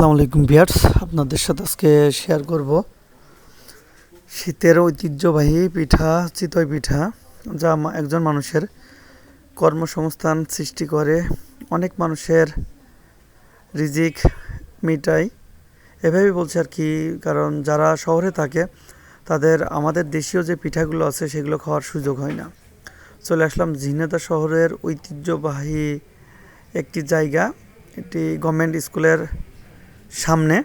আসসালামু আলাইকুম ভিউয়ার্স, আপনাদের সাথে আজকে শেয়ার করব শীতের ঐতিহ্যবাহী পিঠা চিতই পিঠা, যা একজন মানুষের কর্মসংস্থান সৃষ্টি করে, অনেক মানুষের রিজিক মিটায়। এভাবে বলছে আর কি, কারণ যারা শহরে থাকে তাদের আমাদের দেশীয় যে পিঠাগুলো আছে সেগুলো খাওয়ার সুযোগ হয় না। চলে আসলাম ঝিনাইদহ শহরের ঐতিহ্যবাহী একটি জায়গা, এটি গভর্নমেন্ট স্কুলের সামনে,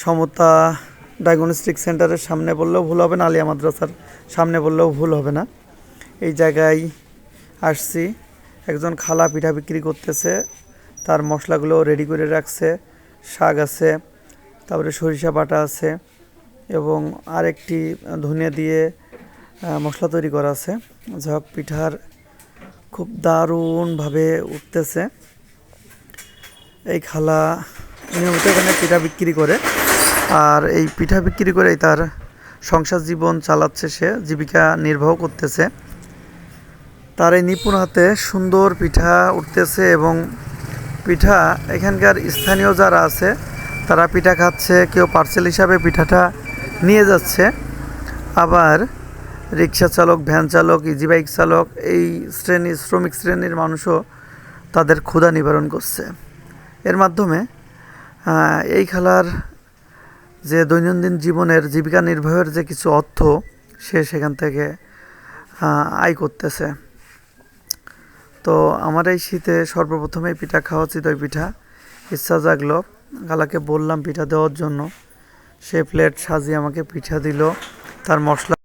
সমতা ডায়াগনস্টিক সেন্টারের সামনে বললেও ভুল হবে না, আলিয়া মাদ্রাসার সামনে বললেও ভুল হবে না। এই জায়গায় আসছি, একজন খালা পিঠা বিক্রি করতেছে, তার মশলাগুলো রেডি করে রাখছে, শাক আছে, তারপরে সরিষা বাটা আছে এবং আরেকটি ধনিয়া দিয়ে মশলা তৈরি করা আছে। যাক, পিঠার খুব দারুণভাবে উঠতেছে। এই খালা নিয়মিত এখানে পিঠা বিক্রি করে, আর এই পিঠা বিক্রি করেই তার সংসার জীবন চালাচ্ছে, সে জীবিকা নির্বাহ করতেছে। তার এই নিপুণ হাতে সুন্দর পিঠা উঠতেছে এবং পিঠা এখানকার স্থানীয় যারা আছে তারা পিঠা খাচ্ছে, কেউ পার্সেল হিসাবে পিঠাটা নিয়ে যাচ্ছে, আবার রিক্সা চালক, ভ্যান চালক, ইজি বাইক চালক, এই শ্রমিক শ্রেণীর মানুষও তাদের ক্ষুধা নিবারণ করছে। এর মাধ্যমে এই খালার যে দৈনন্দিন জীবনের জীবিকা নির্বাহের যে কিছু অর্থ সে সেখান থেকে আয় করতেছে। তো আমার এই শীতে সর্বপ্রথমে পিঠা খাওয়া চিতই পিঠা ইচ্ছা জাগলো, খালাকে বললাম পিঠা দেওয়ার জন্য, সে প্লেট সাজিয়ে আমাকে পিঠা দিল, তার মশলা